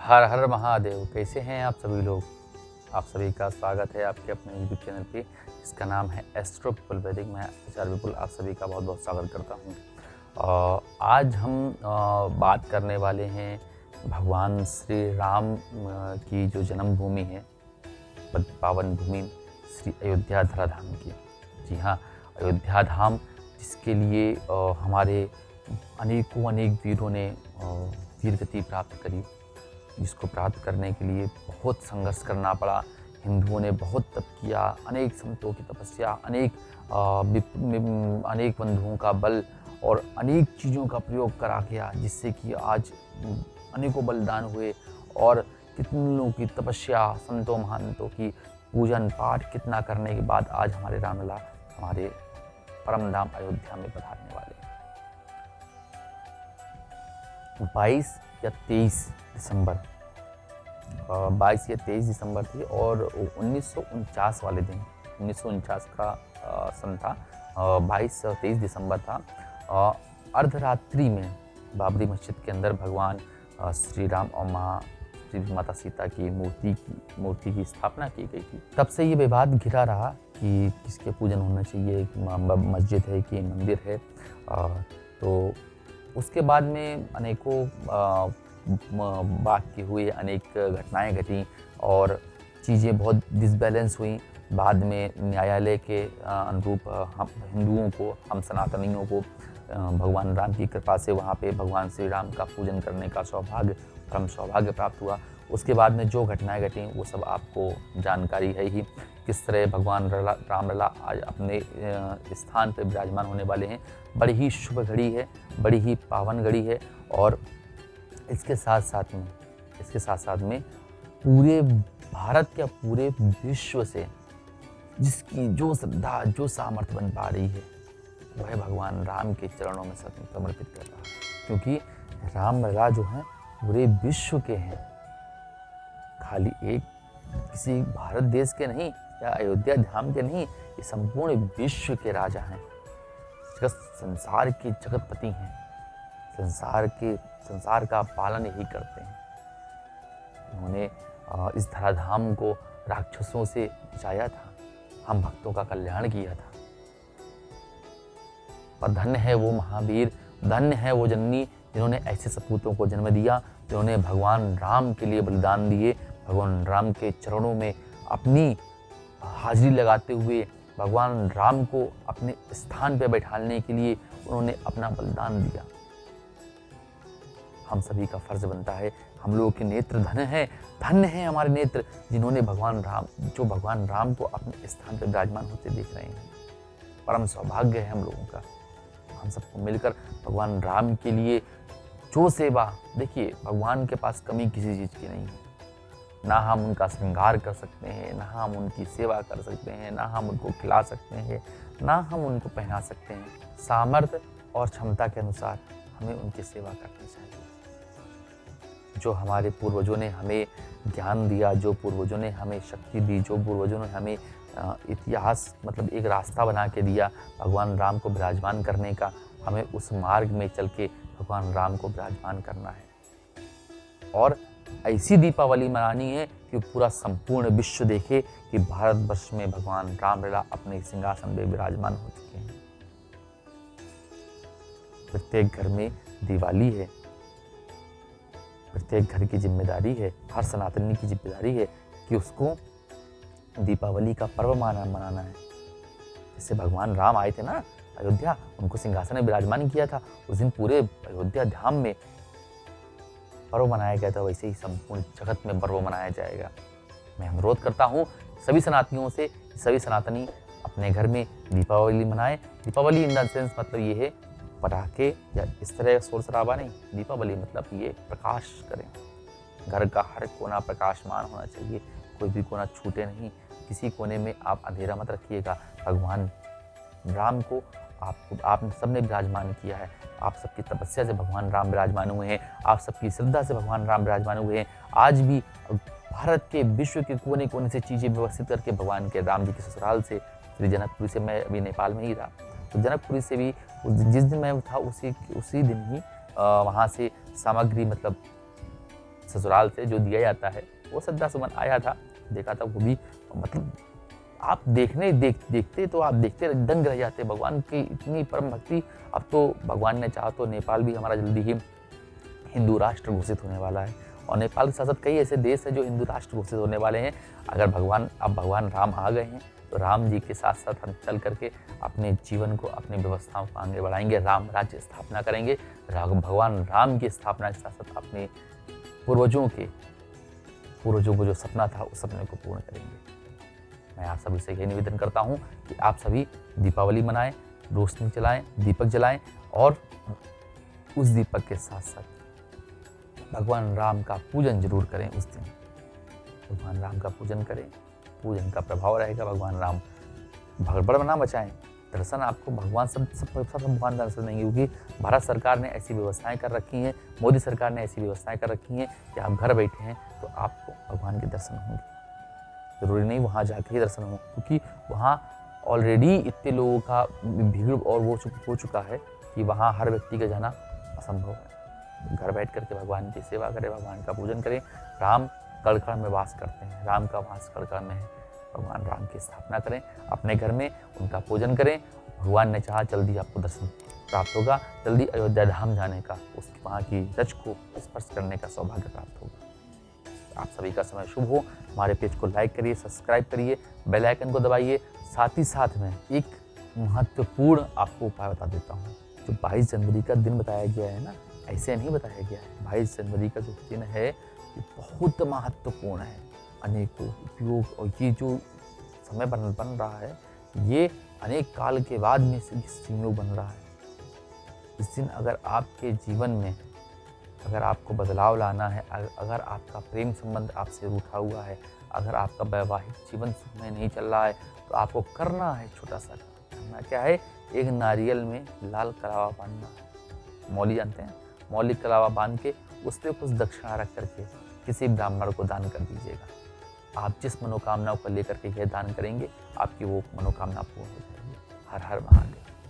हर हर महादेव। कैसे हैं आप सभी लोग। आप सभी का स्वागत है आपके अपने यूट्यूब चैनल पे, इसका नाम है एस्ट्रो विपुल वैदिक। मैं आचार्य विपुल आप सभी का बहुत बहुत स्वागत करता हूँ। आज हम बात करने वाले हैं भगवान श्री राम की जो जन्मभूमि है, पावन भूमि श्री अयोध्या धराधाम की। जी हाँ, अयोध्या धाम, जिसके लिए हमारे अनेक वीरों ने वीर गति प्राप्त करी, जिसको प्राप्त करने के लिए बहुत संघर्ष करना पड़ा। हिंदुओं ने बहुत तप किया, अनेक संतों की तपस्या, अनेक बंधुओं का बल और अनेक चीज़ों का प्रयोग करा गया, जिससे कि आज अनेकों बलिदान हुए और कितनों की तपस्या, संतों महंतों की पूजन पाठ कितना करने के बाद आज हमारे रामलला हमारे परम धाम अयोध्या में पधारने वाले हैं। 22 या 23 दिसंबर 22 या 23 दिसंबर थी और 1949 वाले दिन, 1949 का सन था, 22 और 23 दिसंबर था। अर्धरात्रि में बाबरी मस्जिद के अंदर भगवान श्री राम और श्री माता सीता की मूर्ति की स्थापना की गई थी। तब से ये विवाद घिरा रहा कि किसके पूजन होना चाहिए, मस्जिद है कि मंदिर है। तो उसके बाद में अनेकों वाक्य हुए, अनेक घटनाएं घटी और चीज़ें बहुत डिसबैलेंस हुई। बाद में न्यायालय के अनुरूप हम हिंदुओं को, हम सनातनियों को भगवान राम की कृपा से वहाँ पे भगवान श्री राम का पूजन करने का परम सौभाग्य प्राप्त हुआ। उसके बाद में जो घटनाएं घटी वो सब आपको जानकारी है ही, किस तरह भगवान रामलला आज अपने स्थान पर विराजमान होने वाले हैं। बड़ी ही शुभ घड़ी है, बड़ी ही पावन घड़ी है और इसके साथ साथ में पूरे भारत या पूरे विश्व से जिसकी जो श्रद्धा, जो सामर्थ्य बन पा रही है, वह भगवान राम के चरणों में समर्पित कर रहा है। क्योंकि रामलला जो हैं पूरे विश्व के हैं, खाली एक किसी भारत देश के नहीं या अयोध्या धाम के नहीं, ये संपूर्ण विश्व के राजा हैं, संसार के जगतपति हैं, संसार का पालन ही करते हैं। उन्होंने इस धराधाम को राक्षसों से बचाया था, हम भक्तों का कल्याण किया था। पर धन्य है वो महावीर, धन्य है वो जननी जिन्होंने ऐसे सपूतों को जन्म दिया, जिन्होंने भगवान राम के लिए बलिदान दिए, भगवान राम के चरणों में अपनी हाजिरी लगाते हुए भगवान राम को अपने स्थान पर बैठाने के लिए उन्होंने अपना बलिदान दिया। हम सभी का फर्ज बनता है, हम लोगों के नेत्र धन्य है हमारे नेत्र, जिन्होंने भगवान राम को अपने स्थान पर विराजमान होते देख रहे हैं। परम सौभाग्य है हम लोगों का, हम सबको मिलकर भगवान राम के लिए जो सेवा, देखिए भगवान के पास कमी किसी चीज़ की नहीं है। ना हम उनका श्रृंगार कर सकते हैं, ना हम उनकी सेवा कर सकते हैं, ना हम उनको खिला सकते हैं, ना हम उनको पहना सकते हैं। सामर्थ्य और क्षमता के अनुसार हमें उनकी सेवा करनी चाहिए। जो हमारे पूर्वजों ने हमें ज्ञान दिया, जो पूर्वजों ने हमें शक्ति दी, जो पूर्वजों ने हमें इतिहास मतलब एक रास्ता बना के दिया भगवान राम को विराजमान करने का, हमें उस मार्ग में चल के भगवान राम को विराजमान करना है। और ऐसी दीपावली मनानी है कि पूरा संपूर्ण विश्व देखे कि भारतवर्ष में भगवान रामलला अपने सिंहासन में विराजमान हो चुके हैं। प्रत्येक घर में दिवाली है, प्रत्येक घर की जिम्मेदारी है, हर सनातनी की जिम्मेदारी है कि उसको दीपावली का पर्व मनाना है। जैसे भगवान राम आए थे ना अयोध्या, उनको सिंहासन में विराजमान किया था, उस दिन पूरे अयोध्या धाम में पर्व मनाया गया था, वैसे ही संपूर्ण जगत में पर्व मनाया जाएगा। मैं अनुरोध करता हूँ सभी सनातनियों से, सभी सनातनी अपने घर में दीपावली मनाएं। दीपावली इन द सेंस मतलब ये है पटाखे या इस तरह शोर शराबा नहीं, दीपावली मतलब ये प्रकाश करें। घर का हर कोना प्रकाशमान होना चाहिए, कोई भी कोना छूटे नहीं, किसी कोने में आप अंधेरा मत रखिएगा। भगवान राम को आप सबने विराजमान किया है, आप सबकी तपस्या से भगवान राम विराजमान हुए हैं, आप सबकी श्रद्धा से भगवान राम विराजमान हुए हैं। आज भी भारत के विश्व के कोने कोने से चीज़ें व्यवस्थित करके भगवान के राम जी के ससुराल से श्री जनकपुरी से, मैं अभी नेपाल में ही था, तो जनकपुरी से भी जिस दिन मैं था उसी दिन ही वहाँ से सामग्री मतलब ससुराल से जो दिया जाता है वो श्रद्धा सुमन आया था, देखा था, वो भी मतलब आप देखते तो आप देखते दंग रह जाते, भगवान की इतनी परम भक्ति। अब तो भगवान ने चाहा तो नेपाल भी हमारा जल्दी ही हिंदू राष्ट्र घोषित होने वाला है, और नेपाल के साथ साथ कई ऐसे देश हैं जो हिंदू राष्ट्र घोषित होने वाले हैं। अगर भगवान राम आ गए हैं तो राम जी के साथ साथ हम चल करके अपने जीवन को, अपनी व्यवस्थाओं को आगे बढ़ाएंगे, राम राज्य स्थापना करेंगे, भगवान राम की स्थापना के साथ साथ अपने पूर्वजों को जो सपना था उस सपने को पूर्ण करेंगे। मैं आप सभी से यही निवेदन करता हूँ कि आप सभी दीपावली मनाएं, रोशनी जलाएं, दीपक जलाएं, और उस दीपक के साथ साथ भगवान राम का पूजन जरूर करें। उस दिन भगवान राम का पूजन करें, पूजन का प्रभाव रहेगा। भगवान राम भगवान ना बचाएं, दर्शन आपको भगवान सब भगवान दर्शन देंगे, क्योंकि भारत सरकार ने ऐसी व्यवस्थाएं कर रखी हैं, मोदी सरकार ने ऐसी व्यवस्थाएं कर रखी हैं कि आप घर बैठे हैं तो आपको भगवान के दर्शन होंगे। जरूरी नहीं वहाँ जाके ही दर्शन हो, क्योंकि वहाँ ऑलरेडी इतने लोगों का भीड़ और वो हो चुका है कि वहाँ हर व्यक्ति का जाना असंभव है। घर बैठ करके भगवान की सेवा करें, भगवान का पूजन करें। राम कड़ में वास करते हैं, राम का वास कड़ में है, भगवान राम की स्थापना करें अपने घर में, उनका पूजन करें। भगवान ने चाहा जल्दी आपको दर्शन प्राप्त होगा, जल्दी अयोध्या धाम जाने का, उसकी वहाँ की रज को स्पर्श करने का सौभाग्य प्राप्त होगा। आप सभी का समय शुभ हो। हमारे पेज को लाइक करिए, सब्सक्राइब करिए, बेल आइकन को दबाइए। साथ ही साथ में एक महत्वपूर्ण आपको उपाय बता देता हूँ। जो 22 जनवरी का दिन बताया गया है ना, ऐसे नहीं बताया गया है। 22 जनवरी का जो दिन है ये बहुत महत्वपूर्ण है, अनेकों उपयोग, और ये जो समय बन रहा है ये अनेक काल के बाद में से संयोग बन रहा है। इस दिन अगर आपके जीवन में अगर आपको बदलाव लाना है, अगर आपका प्रेम संबंध आपसे रूठा हुआ है, अगर आपका वैवाहिक जीवन सुख में नहीं चल रहा है, तो आपको करना है छोटा सा करना क्या है, एक नारियल में लाल कलावा बांधना है। मौली जानते हैं, मौली कलावा बांध के उस पर कुछ दक्षिणा रख करके किसी ब्राह्मण को दान कर दीजिएगा। आप जिस मनोकामना को लेकर के यह दान करेंगे आपकी वो मनोकामना पूर्ण हो जाएगी। हर हर महादेव।